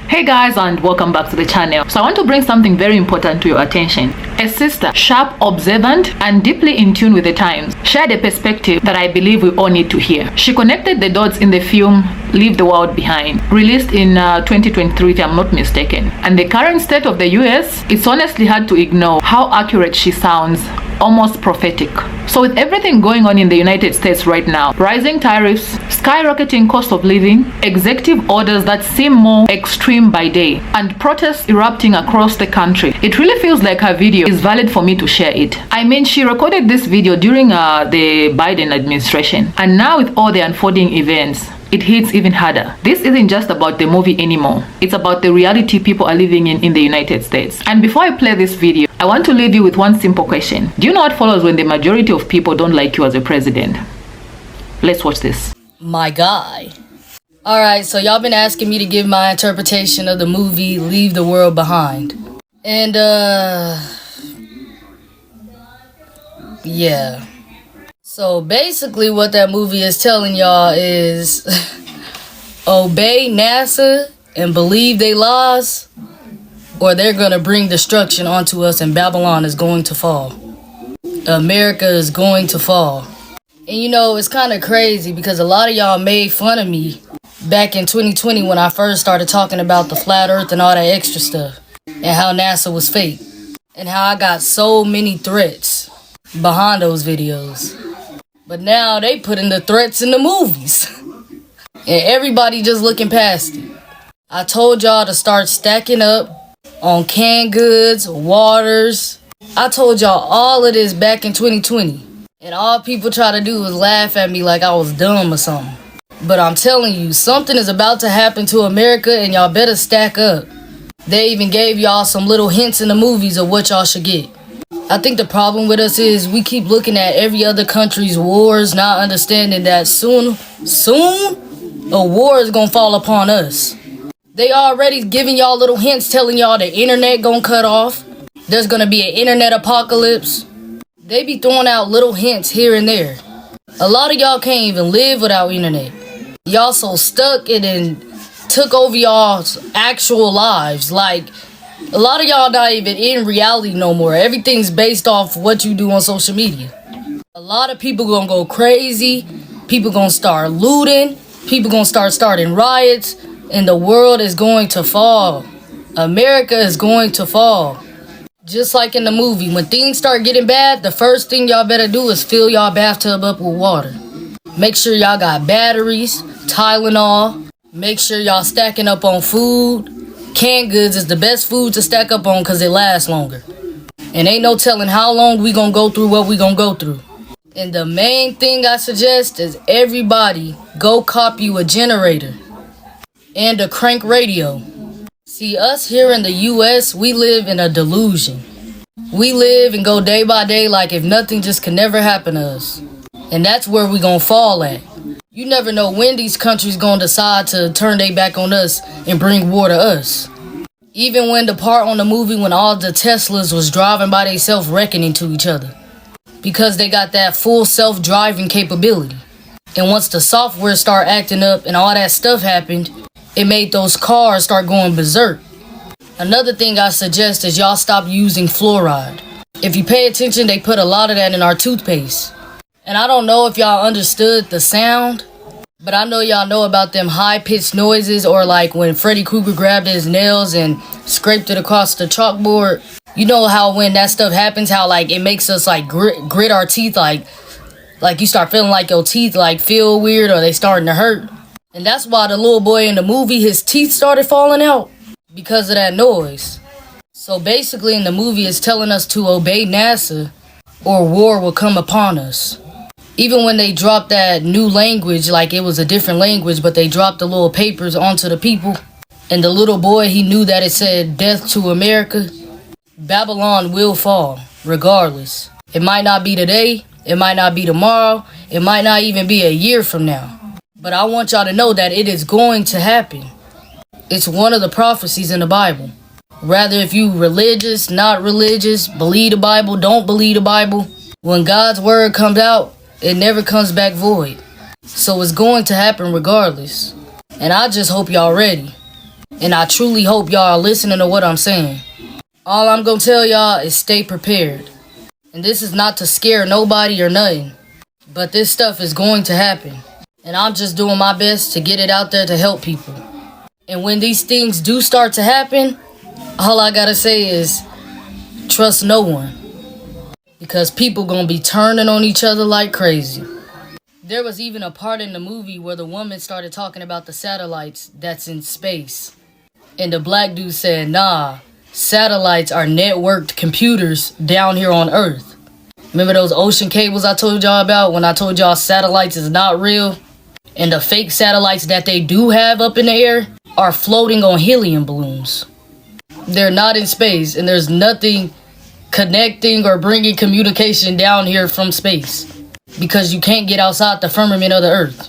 Hey guys, and welcome back to the channel. So I want to bring something very important to your attention. A sister, sharp, observant, and deeply in tune with the times, shared a perspective that I believe we all need to hear. She connected the dots in the film Leave the World Behind, released in 2023 if I'm not mistaken. And the current state of the US, it's honestly hard to ignore how accurate she sounds, almost prophetic. So with everything going on in the United States right now, rising tariffs, skyrocketing cost of living, executive orders that seem more extreme by day, and protests erupting across the country, it really feels like her video is valid for me to share it. I mean, she recorded this video during the Biden administration, and now with all the unfolding events, it hits even harder. This isn't just about the movie anymore. It's about the reality people are living in the United States. And before I play this video, I want to leave you with one simple question. Do you know what follows when the majority of people don't like you as a president? Let's watch this. My guy. Alright, so y'all been asking me to give my interpretation of the movie Leave the World Behind. And, yeah. So basically what that movie is telling y'all is obey NASA and believe they lies, or they're gonna bring destruction onto us and Babylon is going to fall. America is going to fall. And you know, it's kind of crazy because a lot of y'all made fun of me back in 2020 when I first started talking about the flat earth and all that extra stuff, and how NASA was fake, and how I got so many threats behind those videos. But now they putting the threats in the movies. And everybody just looking past it. I told y'all to start stacking up on canned goods, waters. I told y'all all of this back in 2020. And all people try to do is laugh at me like I was dumb or something. But I'm telling you, something is about to happen to America and y'all better stack up. They even gave y'all some little hints in the movies of what y'all should get. I think the problem with us is we keep looking at every other country's wars, not understanding that soon, a war is gonna fall upon us. They already giving y'all little hints, telling y'all the internet gonna cut off. There's gonna be an internet apocalypse. They be throwing out little hints here and there. A lot of y'all can't even live without internet. Y'all so stuck it and took over y'all's actual lives. Like, a lot of y'all not even in reality no more. Everything's based off what you do on social media. A lot of people gonna go crazy. People gonna start looting. People gonna start starting riots. And the world is going to fall. America is going to fall. Just like in the movie, when things start getting bad, the first thing y'all better do is fill y'all bathtub up with water. Make sure y'all got batteries, Tylenol. Make sure y'all stacking up on food. Canned goods is the best food to stack up on because it lasts longer. And ain't no telling how long we gonna go through what we gonna go through. And the main thing I suggest is everybody go cop you a generator and a crank radio. See, us here in the US, we live in a delusion. We live and go day by day like if nothing just can never happen to us. And that's where we gonna fall at. You never know when these countries gonna decide to turn their back on us and bring war to us. Even when the part on the movie when all the Teslas was driving by themselves reckoning to each other. Because they got that full self-driving capability. And once the software start acting up and all that stuff happened, it made those cars start going berserk. Another thing I suggest is y'all stop using fluoride. If you pay attention, they put a lot of that in our toothpaste. And I don't know if y'all understood the sound, but I know y'all know about them high-pitched noises, or like when Freddy Krueger grabbed his nails and scraped it across the chalkboard. You know how when that stuff happens, how like it makes us like grit our teeth, like you start feeling like your teeth like feel weird or they starting to hurt. And that's why the little boy in the movie, his teeth started falling out because of that noise. So basically in the movie it's telling us to obey NASA or war will come upon us. Even when they dropped that new language, like it was a different language, but they dropped the little papers onto the people. And the little boy, he knew that it said death to America. Babylon will fall, regardless. It might not be today, it might not be tomorrow, it might not even be a year from now. But I want y'all to know that it is going to happen. It's one of the prophecies in the Bible. Rather if you religious, not religious, believe the Bible, don't believe the Bible, when God's word comes out, it never comes back void. So it's going to happen regardless. And I just hope y'all ready. And I truly hope y'all are listening to what I'm saying. All I'm gonna tell y'all is stay prepared. And this is not to scare nobody or nothing. But this stuff is going to happen. And I'm just doing my best to get it out there to help people. And when these things do start to happen, all I gotta say is trust no one. Because people gonna be turning on each other like crazy. There was even a part in the movie where the woman started talking about the satellites that's in space. And the black dude said, nah, satellites are networked computers down here on Earth. Remember those ocean cables I told y'all about when I told y'all satellites is not real? And the fake satellites that they do have up in the air are floating on helium balloons. They're not in space, and there's nothing connecting or bringing communication down here from space. Because you can't get outside the firmament of the Earth.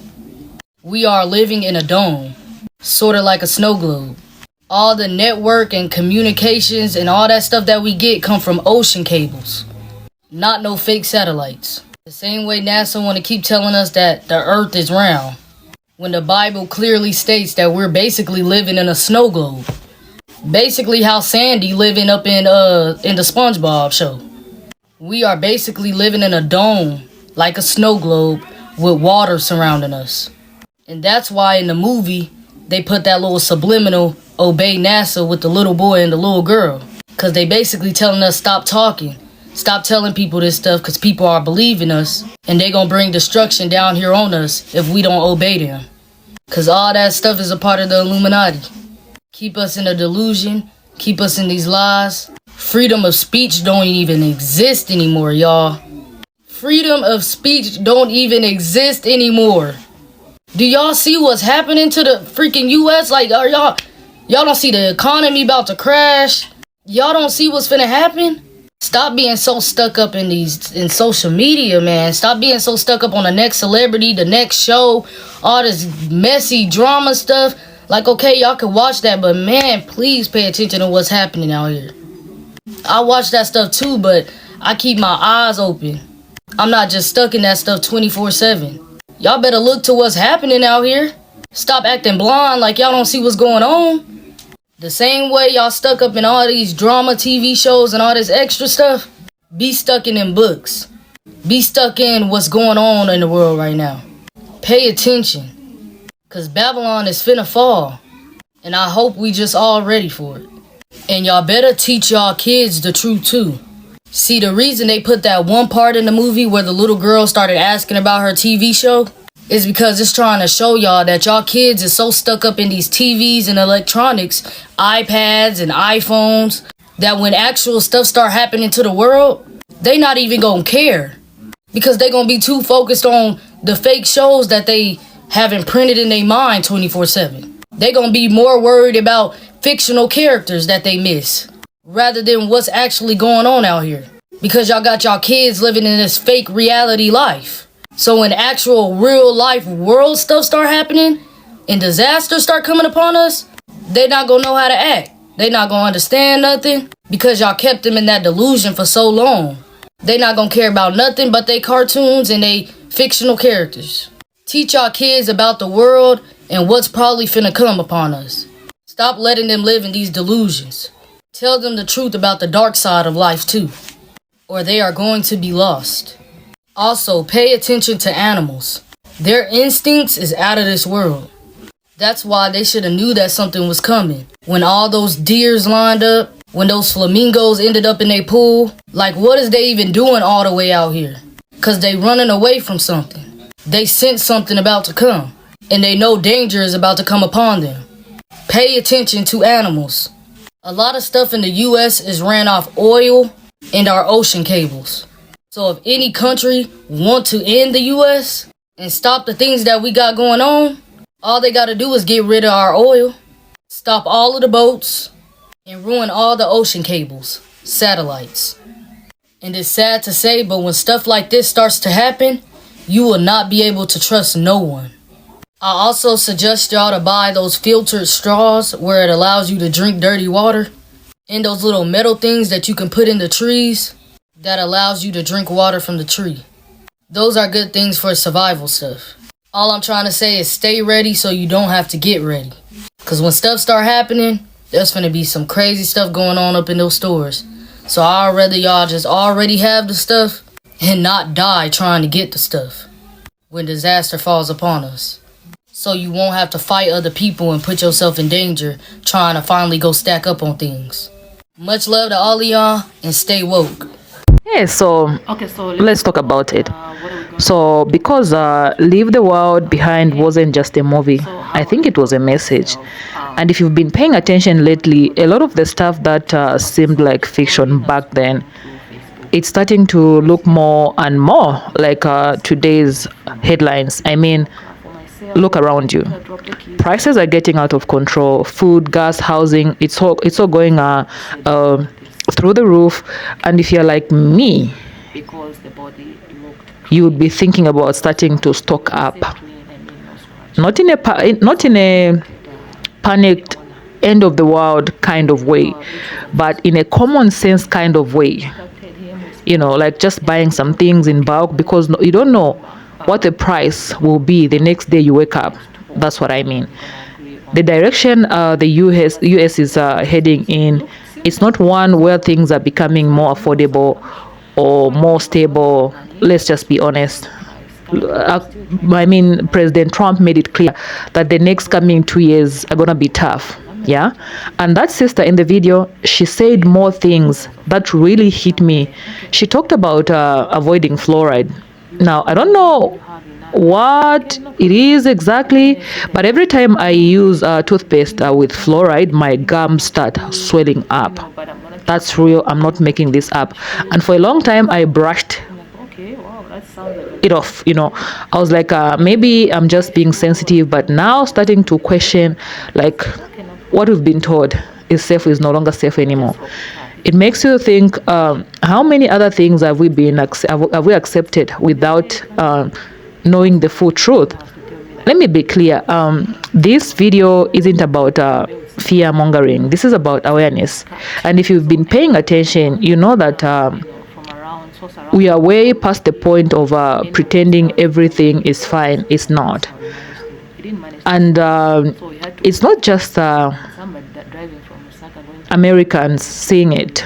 We are living in a dome, sort of like a snow globe. All the network and communications and all that stuff that we get come from ocean cables. Not no fake satellites. The same way NASA want to keep telling us that the Earth is round, when the Bible clearly states that we're basically living in a snow globe. Basically how Sandy living up in the SpongeBob show. We are basically living in a dome, like a snow globe, with water surrounding us. And that's why in the movie, they put that little subliminal, obey NASA with the little boy and the little girl. Because they basically telling us stop talking. Stop telling people this stuff because people are believing us. And they gonna bring destruction down here on us if we don't obey them. Because all that stuff is a part of the Illuminati. Keep us in a delusion. Keep us in these lies. Freedom of speech don't even exist anymore, y'all. Freedom of speech don't even exist anymore. Do y'all see what's happening to the freaking US? Like, are y'all don't see the economy about to crash? Y'all don't see what's finna happen? Stop being so stuck up in social media, man. Stop being so stuck up on the next celebrity, the next show, all this messy drama stuff. Like, okay, y'all can watch that, but man, please pay attention to what's happening out here. I watch that stuff too, but I keep my eyes open. I'm not just stuck in that stuff 24/7. Y'all better look to what's happening out here. Stop acting blind like y'all don't see what's going on. The same way y'all stuck up in all these drama TV shows and all this extra stuff, be stuck in them books. Be stuck in what's going on in the world right now. Pay attention. Cause Babylon is finna fall. And I hope we just all ready for it. And y'all better teach y'all kids the truth too. See, the reason they put that one part in the movie where the little girl started asking about her TV show is because it's trying to show y'all that y'all kids is so stuck up in these TVs and electronics, iPads and iPhones, that when actual stuff start happening to the world, they not even gonna care. Because they gonna be too focused on the fake shows that they have imprinted in their mind 24/7. They gonna be more worried about fictional characters that they miss, rather than what's actually going on out here. Because y'all got y'all kids living in this fake reality life. So when actual real life world stuff start happening and disasters start coming upon us, they not gonna know how to act. They not gonna understand nothing because y'all kept them in that delusion for so long. They not gonna care about nothing but they cartoons and they fictional characters. Teach y'all kids about the world and what's probably finna come upon us. Stop letting them live in these delusions. Tell them the truth about the dark side of life too, or they are going to be lost. Also, pay attention to animals. Their instincts is out of this world. That's why they should have knew that something was coming. When all those deers lined up, when those flamingos ended up in their pool, like what is they even doing all the way out here? Cause they running away from something. They sense something about to come, and they know danger is about to come upon them. Pay attention to animals. A lot of stuff in the US is ran off oil and our ocean cables. So if any country want to end the US and stop the things that we got going on, all they gotta do is get rid of our oil, stop all of the boats, and ruin all the ocean cables, satellites. And it's sad to say, but when stuff like this starts to happen, you will not be able to trust no one. I also suggest y'all to buy those filtered straws where it allows you to drink dirty water, and those little metal things that you can put in the trees that allows you to drink water from the tree. Those are good things for survival stuff. All I'm trying to say is stay ready so you don't have to get ready. Because when stuff start happening, there's gonna be some crazy stuff going on up in those stores. So I'd rather y'all just already have the stuff and not die trying to get the stuff when disaster falls upon us. So you won't have to fight other people and put yourself in danger trying to finally go stack up on things. Much love to all of y'all and stay woke. Yeah, so Okay, so let's talk about it. what are we going So, because Leave the World Behind wasn't just a movie, I think it was a message. And if you've been paying attention lately, a lot of the stuff that seemed like fiction back then, it's starting to look more and more like today's headlines. I mean, look around you. Prices are getting out of control. Food, gas, housing, it's all going through the roof. And if you're like me, because the body looked you would be thinking about starting to stock up. clean and no scratch. Not in a panicked end of the world kind of way, but in a common sense kind of way. You know, like just buying some things in bulk because you don't know what the price will be the next day you wake up. That's what I mean. The direction the US is heading in, it's not one where things are becoming more affordable or more stable. Let's just be honest. I mean, President Trump made it clear that the next coming 2 years are gonna be tough. Yeah, and that sister in the video, she said more things that really hit me. She talked about avoiding fluoride. Now, I don't know what it is exactly, but every time I use toothpaste with fluoride, my gums start swelling up. That's real. I'm not making this up. And for a long time, I brushed Okay, wow, that sounds like it off. You know, I was like, maybe I'm just being sensitive, but now starting to question, like, what we've been told is safe is no longer safe anymore. It makes you think, how many other things have we accepted without knowing the full truth? Let me be clear. This video isn't about fear mongering. This is about awareness. And if you've been paying attention, you know that from around, so surround. we are way past the point of pretending everything is fine. It's not. He didn't manage. And So he had to it's not just somebody that driving from Osaka going to Americans seeing it.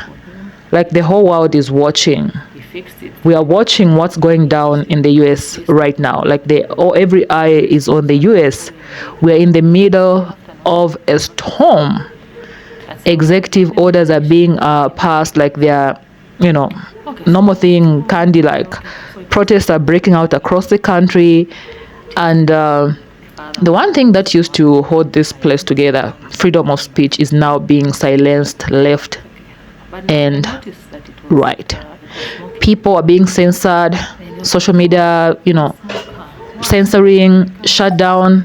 Like the whole world is watching. he fixed it. We are watching what's going down in the US right now. Like every eye is on the US. We're in the middle of a storm. Executive orders are being passed like they're, normal thing, candy like. Protests are breaking out across the country. And the one thing that used to hold this place together, freedom of speech, is now being silenced left But and I noticed that it was, right. it was smoky. People are being censored, social media, censoring, shut down,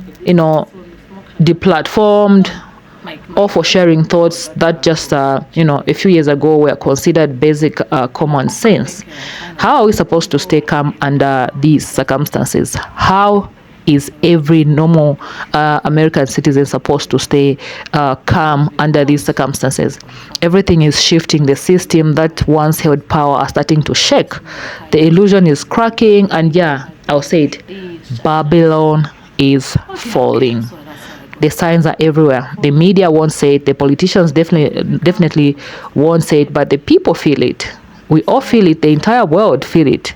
deplatformed, all for sharing thoughts that just, a few years ago were considered basic common sense. How are we supposed to stay calm under these circumstances? How is every normal American citizen supposed to stay calm under these circumstances? Everything is shifting. The system that once held power are starting to shake. The illusion is cracking, and yeah, I'll say it, Babylon is falling. The signs are everywhere. The media won't say it. The politicians definitely won't say it, but the people feel it. We all feel it. The entire world feel it.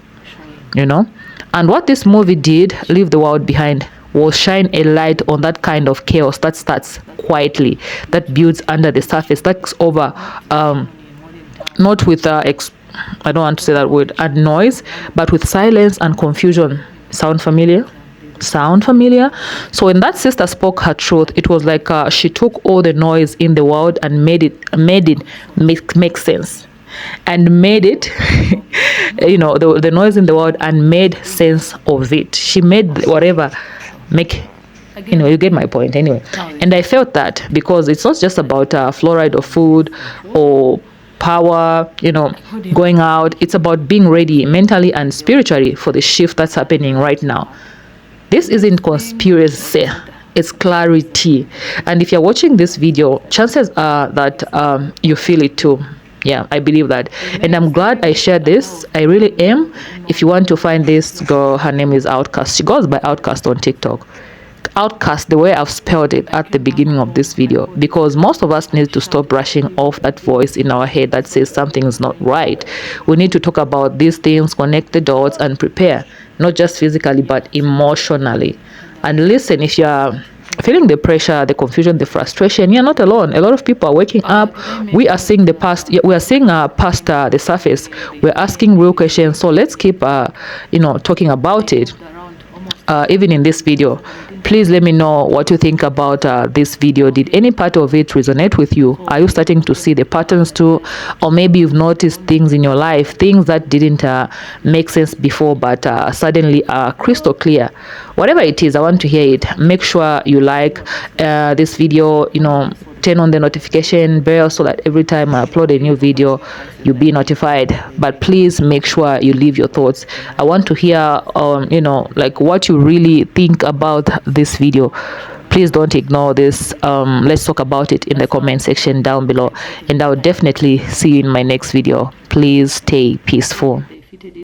And what this movie did, Leave the World Behind, was shine a light on that kind of chaos that starts quietly, that builds under the surface, that's over, not with, I don't want to say that word, and noise, but with silence and confusion. Sound familiar? Sound familiar? So when that sister spoke her truth, it was like she took all the noise in the world and made it make sense. And made it, the noise in the world, and made sense of it. She made whatever make, you get my point anyway. And I felt that because it's not just about fluoride or food or power, going out. It's about being ready mentally and spiritually for the shift that's happening right now. This isn't conspiracy. It's clarity. And if you're watching this video, chances are that you feel it too. Yeah, I believe that. And I'm glad I shared this. I really am. If you want to find this girl, her name is Outcast. She goes by Outcast on TikTok. outcast the way I've spelled it at the beginning of this video, because most of us need to stop brushing off that voice in our head that says something is not right. We need to talk about these things, connect the dots, and prepare, not just physically but emotionally. And listen, if you're feeling the pressure, the confusion, the frustration, you're not alone. A lot of people are waking up. We are seeing the past. We are seeing past the surface. We're asking real questions. So let's keep, talking about it. Even in this video, please let me know what you think about this video. Did any part of it resonate with you? Are you starting to see the patterns too? Or maybe you've noticed things in your life, things that didn't make sense before but suddenly are crystal clear. Whatever it is, I want to hear it. Make sure you like this video, turn on the notification bell so that every time I upload a new video, you'll be notified. But please make sure you leave your thoughts. I want to hear, like what you really think about this video. Please don't ignore this. Let's talk about it in the comment section down below, and I'll definitely see you in my next video. Please stay peaceful.